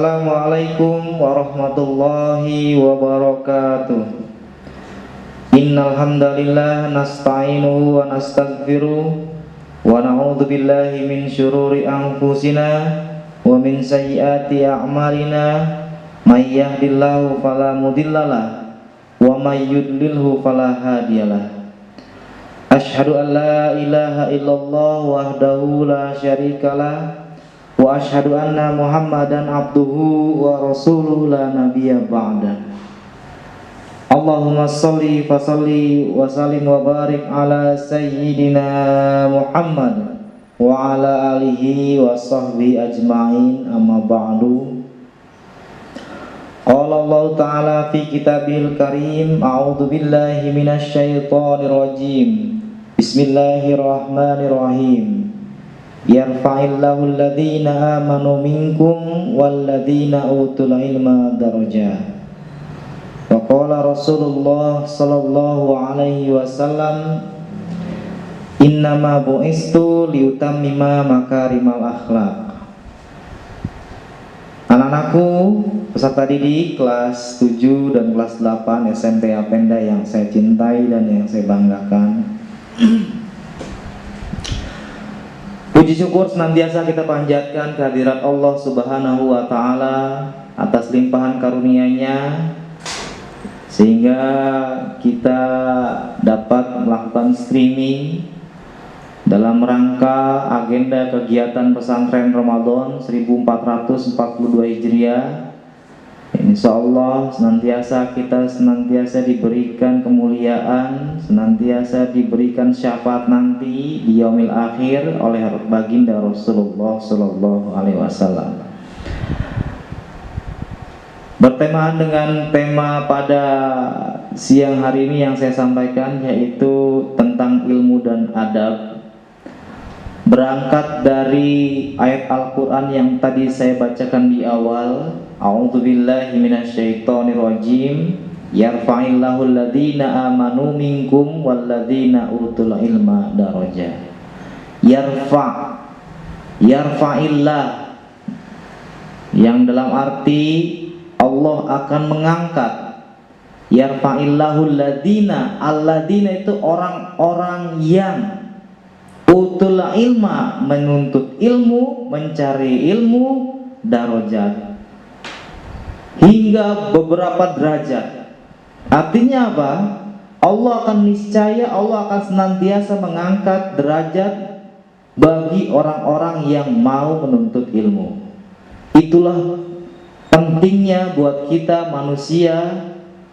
Assalamualaikum warahmatullahi wabarakatuh. Innal hamdalillah nasta'inuhu wa nastaghfiruh wa na'udzu billahi min syururi anfusina wa min sayyiati a'malina may yahdihillahu fala mudhillalah wa may yudlilhu fala hadiyalah. Asyhadu an la ilaha illallah wahdahu la syarikalah wa asyhadu anna Muhammadan abduhu wa rasuluhu la nabiyya ba'da. Allahumma sholli wa sallim wa barik ala sayyidina Muhammad wa ala alihi wa sahbihi ajma'in, amma ba'du. Qala Allah ta'ala fi kitabihil karim, a'udzu billahi minasy syaithanir rajim. Bismillahirrahmanirrahim. Yarfa'illahu alladhina amanu minkum walladhina utul ilma darajat. Wa qala Rasulullah sallallahu alaihi wasallam, innama bu'istu liutammima makarimal akhlaq. Anak-anakku, peserta didik kelas 7 dan kelas 8 SMP Apenda yang saya cintai dan yang saya banggakan, puji syukur senantiasa kita panjatkan kehadirat Allah Subhanahu wa Ta'ala atas limpahan karunia-Nya, sehingga kita dapat melakukan streaming dalam rangka agenda kegiatan pesantren Ramadan 1442 Hijriah. Insya Allah kita senantiasa diberikan kemuliaan, senantiasa diberikan syafaat nanti di yaumil akhir oleh baginda Rasulullah Sallallahu Alaihi Wasallam. Bertemaan dengan tema pada siang hari ini yang saya sampaikan, yaitu tentang ilmu dan adab, berangkat dari ayat Al-Quran yang tadi saya bacakan di awal. A'udzu billahi minasyaitonir rajim. Yarfa'illahu alladhina amanu minkum walladzina utul ilma darajat. Yarfa'illah, yang dalam arti Allah akan mengangkat. Yarfa'illahu alladhina, alladhina itu orang-orang yang utul ilma, menuntut ilmu, mencari ilmu, darajat, hingga beberapa derajat. Artinya apa? Allah akan senantiasa mengangkat derajat bagi orang-orang yang mau menuntut ilmu. Itulah pentingnya buat kita manusia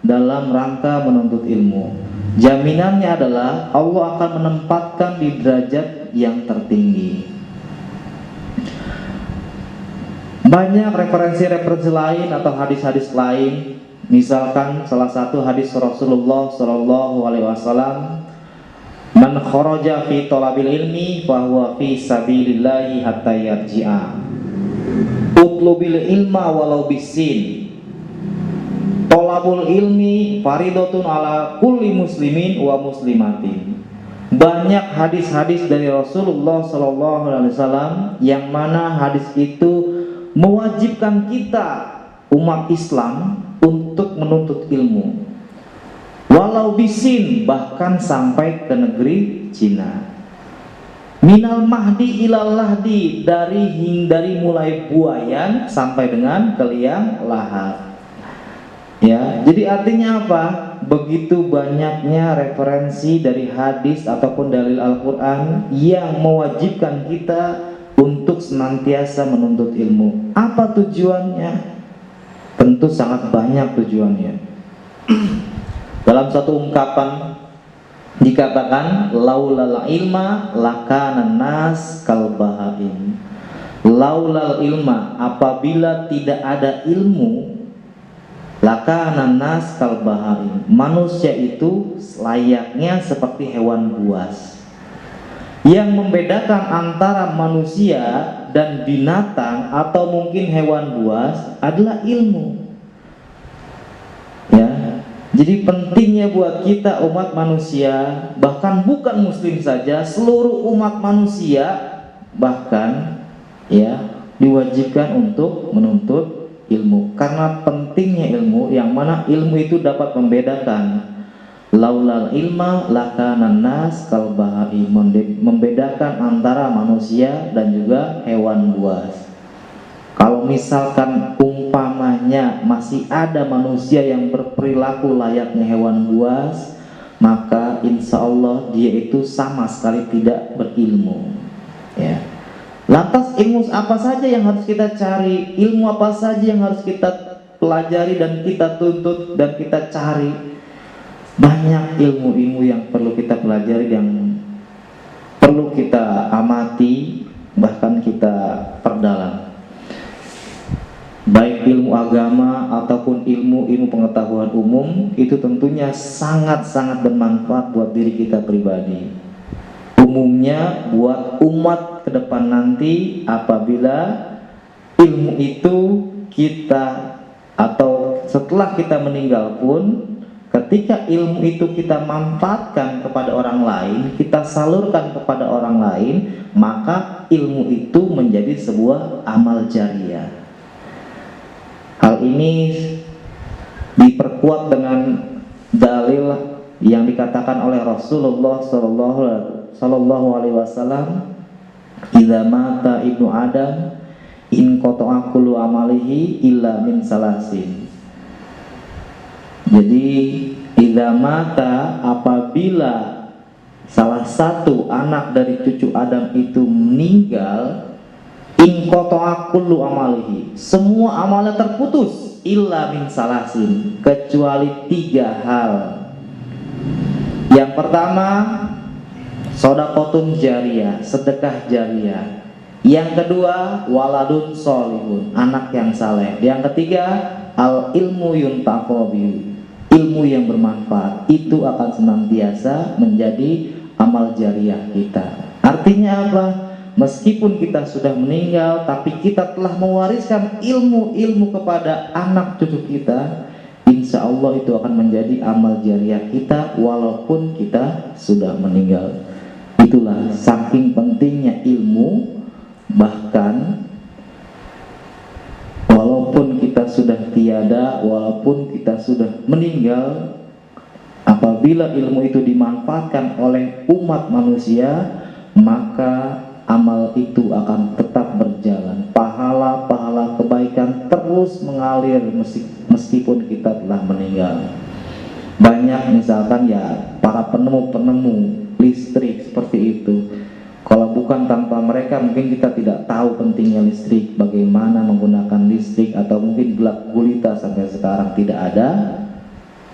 dalam rangka menuntut ilmu. Jaminannya adalah Allah akan menempatkan di derajat yang tertinggi. Banyak referensi lain atau hadis-hadis lain. Misalkan salah satu hadis Rasulullah Sallallahu Alaihi Wasallam, man kharaja fi talabil ilmi fahuwa fi sabilillahi hatta yarji'a. Utlubil ilma walau bisin. Tolabul ilmi faridotun ala kulli muslimin wa muslimatin. Banyak hadis-hadis dari Rasulullah Sallallahu Alaihi Wasallam yang mana hadis itu mewajibkan kita umat Islam untuk menuntut ilmu, walau bisin, bahkan sampai ke negeri Cina. Minal mahdi ilal lahdi, dari mulai buayan sampai dengan ke liang lahat. Ya, jadi artinya apa? Begitu banyaknya referensi dari hadis ataupun dalil Al-Quran yang mewajibkan kita untuk senantiasa menuntut ilmu. Apa tujuannya? Tentu sangat banyak tujuannya. Dalam satu ungkapan dikatakan, laulal ilma lakana nas kal bahaim. Laulal ilma, apabila tidak ada ilmu, lakana nas kal bahaim, manusia itu layaknya seperti hewan buas. Yang membedakan antara manusia dan binatang atau mungkin hewan buas adalah ilmu. Ya, jadi pentingnya buat kita umat manusia, bahkan bukan muslim saja, seluruh umat manusia bahkan ya diwajibkan untuk menuntut ilmu. Karena pentingnya ilmu, yang mana ilmu itu dapat membedakan. Laulal ilma lakanan nas kal bahai, membedakan antara manusia dan juga hewan buas. Kalau misalkan umpamanya masih ada manusia yang berperilaku layaknya hewan buas, maka insya Allah dia itu sama sekali tidak berilmu. Ya. Lantas ilmu apa saja yang harus kita cari? Ilmu apa saja yang harus kita pelajari dan kita tuntut dan kita cari? Banyak ilmu-ilmu yang perlu kita pelajari, yang perlu kita amati, bahkan kita perdalam. Baik ilmu agama ataupun ilmu pengetahuan umum, itu tentunya sangat-sangat bermanfaat buat diri kita pribadi. Umumnya buat umat ke depan nanti, apabila ilmu itu kita, atau setelah kita meninggal pun, ketika ilmu itu kita manfaatkan kepada orang lain, kita salurkan kepada orang lain, maka ilmu itu menjadi sebuah amal jariah. Hal ini diperkuat dengan dalil yang dikatakan oleh Rasulullah Sallallahu Alaihi Wasallam, "Idza mata ibnu Adam, in qata'a kullu amalihi illa min salasin." Jadi idza mata, apabila salah satu anak dari cucu Adam itu meninggal, in qata'a kullu amalihi, semua amalnya terputus, illa min salasin, kecuali 3 hal. Yang pertama, shadaqatun jariyah, sedekah jariyah. Yang kedua, waladun sholihun, anak yang saleh. Yang ketiga, al ilmu yuntafa'u bihi, ilmu yang bermanfaat. Itu akan senantiasa menjadi amal jariyah kita. Artinya apa? Meskipun kita sudah meninggal, tapi kita telah mewariskan ilmu-ilmu kepada anak cucu kita, insya Allah itu akan menjadi amal jariah kita walaupun kita sudah meninggal. Itulah saking pentingnya ilmu. Bahkan walaupun kita sudah tiada, walaupun kita sudah meninggal, apabila ilmu itu dimanfaatkan oleh umat manusia, maka amal itu akan tetap berjalan. Pahala-pahala kebaikan terus mengalir meskipun kita telah meninggal. Banyak misalkan ya para penemu-penemu listrik seperti itu. Kalau bukan tanpa mereka mungkin kita tidak tahu pentingnya listrik, bagaimana menggunakan listrik, atau mungkin gelap gulita sampai sekarang tidak ada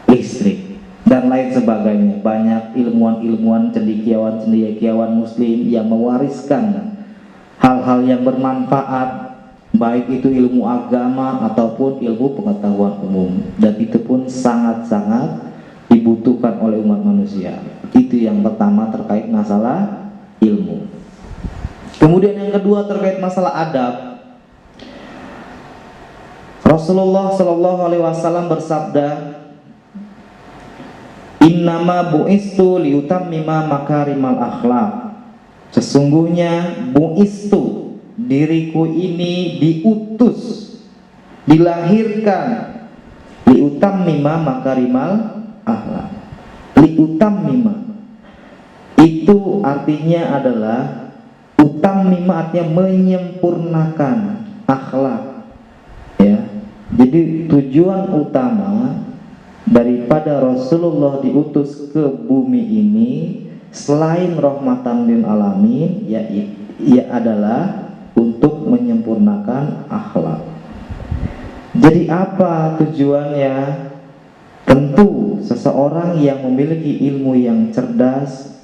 listrik dan lain sebagainya. Banyak ilmuwan-ilmuwan, cendekiawan muslim yang mewariskan hal-hal yang bermanfaat, baik itu ilmu agama ataupun ilmu pengetahuan umum, dan itu pun sangat-sangat dibutuhkan oleh umat manusia. Itu yang pertama terkait masalah ilmu. Kemudian yang kedua terkait masalah adab. Rasulullah Shallallahu Alaihi Wasallam bersabda, "Innama bu'istu liutammima makarimal akhlak." Sesungguhnya bu'istu, diriku ini diutus, dilahirkan, liutammima makarimal akhlak. Liutammima itu artinya adalah, utammima artinya menyempurnakan akhlak. Ya. Jadi tujuan utama daripada Rasulullah diutus ke bumi ini selain rahmatan lil alamin, ya adalah untuk menyempurnakan akhlak. Jadi apa tujuannya? Tentu seseorang yang memiliki ilmu yang cerdas,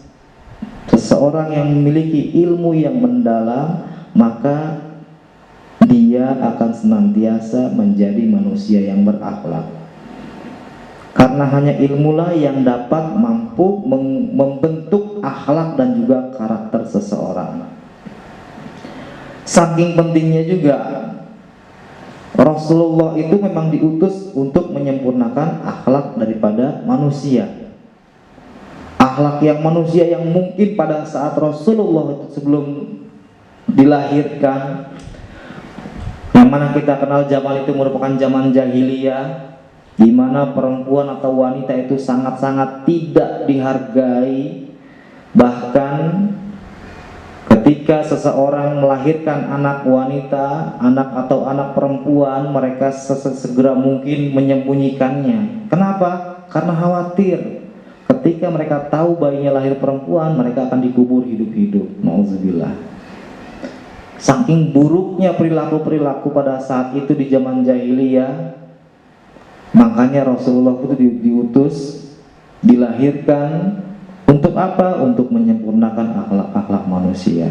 seseorang yang memiliki ilmu yang mendalam, maka dia akan senantiasa menjadi manusia yang berakhlak. Karena hanya ilmulah yang dapat mampu membentuk akhlak dan juga karakter seseorang. Saking pentingnya juga, Rasulullah itu memang diutus untuk menyempurnakan akhlak daripada manusia. Akhlak yang manusia yang mungkin pada saat Rasulullah itu sebelum dilahirkan, Yang mana kita kenal zaman itu merupakan zaman jahiliyah, di mana perempuan atau wanita itu sangat-sangat tidak dihargai. Bahkan ketika seseorang melahirkan anak wanita, anak atau anak perempuan, mereka segera mungkin menyembunyikannya. Kenapa? Karena khawatir ketika mereka tahu bayinya lahir perempuan, mereka akan dikubur hidup-hidup. Nauzubillah. Saking buruknya perilaku-perilaku pada saat itu di zaman jahiliyah, makanya Rasulullah itu diutus, dilahirkan untuk apa? Untuk menyempurnakan akhlak-akhlak manusia.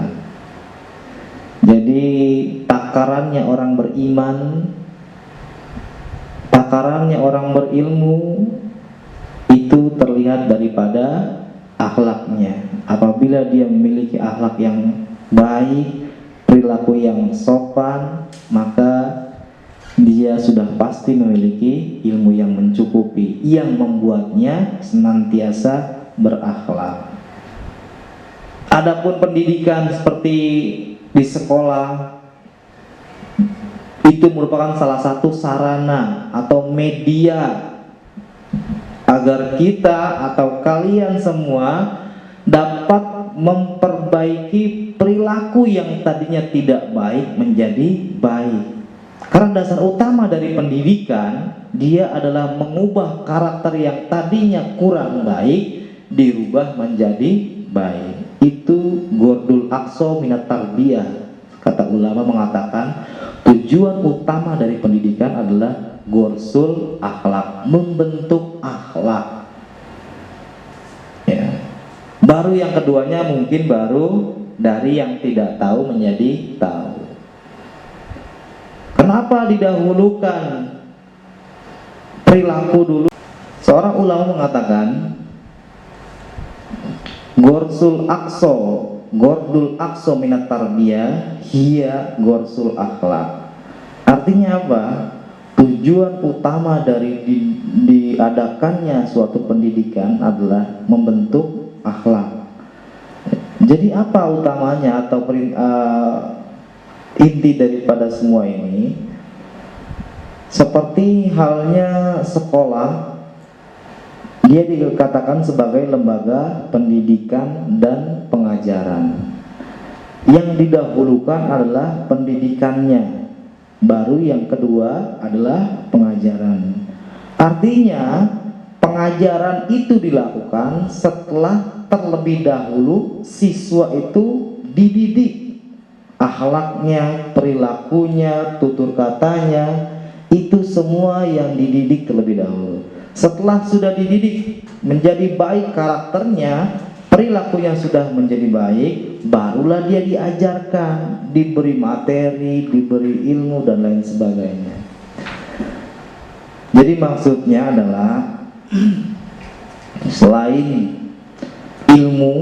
Jadi takarannya orang beriman, takarannya orang berilmu itu terlihat daripada akhlaknya. Apabila dia memiliki akhlak yang baik, perilaku yang sopan, maka dia sudah pasti memiliki ilmu yang mencukupi, yang membuatnya senantiasa berakhlak. Adapun pendidikan seperti di sekolah itu merupakan salah satu sarana atau media agar kita atau kalian semua dapat memperbaiki perilaku yang tadinya tidak baik menjadi baik. Karena dasar utama dari pendidikan, dia adalah mengubah karakter yang tadinya kurang baik dirubah menjadi baik. Itu gordul aqsa minat tarbiyah. Kata ulama mengatakan tujuan utama dari pendidikan adalah gorsul akhlak, membentuk akhlak. Ya. Baru yang keduanya mungkin baru dari yang tidak tahu menjadi tahu. Kenapa didahulukan perilaku dulu? Seorang ulama mengatakan Gordul aqsa minat tarbiyah hiya gorsul akhlak. Artinya apa? Tujuan utama dari diadakannya suatu pendidikan adalah membentuk akhlak. Jadi apa utamanya atau inti daripada semua ini? Seperti halnya sekolah, dia dikatakan sebagai lembaga pendidikan dan pengajaran. Yang didahulukan adalah pendidikannya, baru yang kedua adalah pengajaran. Artinya pengajaran itu dilakukan setelah terlebih dahulu siswa itu dididik, akhlaknya, perilakunya, tutur katanya, itu semua yang dididik terlebih dahulu. Setelah sudah dididik menjadi baik karakternya, perilakunya sudah menjadi baik, barulah dia diajarkan, diberi materi, diberi ilmu dan lain sebagainya. Jadi maksudnya adalah selain ilmu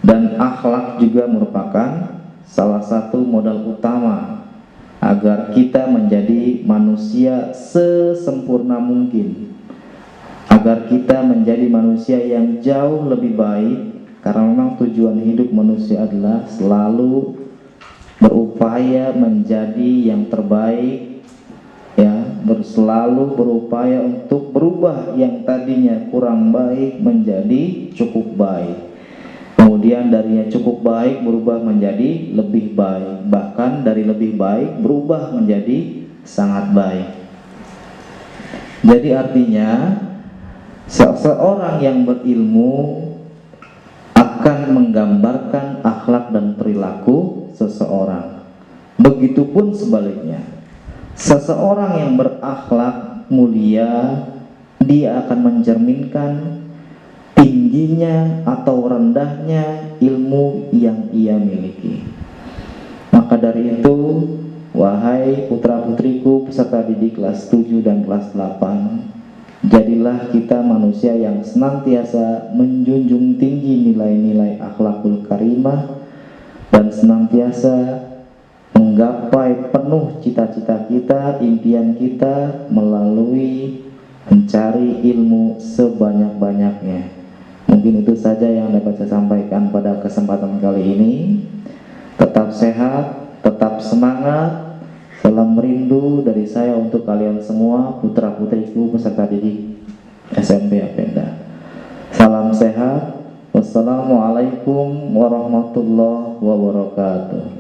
dan akhlak juga merupakan salah satu modal utama agar kita menjadi manusia sesempurna mungkin, agar kita menjadi manusia yang jauh lebih baik. Karena memang tujuan hidup manusia adalah selalu berupaya menjadi yang terbaik, ya, selalu berupaya untuk berubah yang tadinya kurang baik menjadi cukup baik, kemudian darinya cukup baik berubah menjadi lebih baik, bahkan dari lebih baik berubah menjadi sangat baik. Jadi artinya seseorang yang berilmu akan menggambarkan akhlak dan perilaku seseorang. Begitupun sebaliknya, seseorang yang berakhlak mulia, dia akan mencerminkan tingginya atau rendahnya ilmu yang ia miliki. Maka dari itu, wahai putra-putriku peserta didik kelas 7 dan kelas 8, jadilah kita manusia yang senantiasa menjunjung tinggi nilai-nilai akhlakul karimah dan senantiasa menggapai penuh cita-cita kita, impian kita melalui mencari ilmu sebanyak-banyaknya. Mungkin itu saja yang dapat saya sampaikan pada kesempatan kali ini. Tetap sehat, tetap semangat, Salam rindu dari saya untuk kalian semua, putra-putriku peserta didik SMP Apenda. Salam sehat. Wassalamualaikum warahmatullahi wabarakatuh.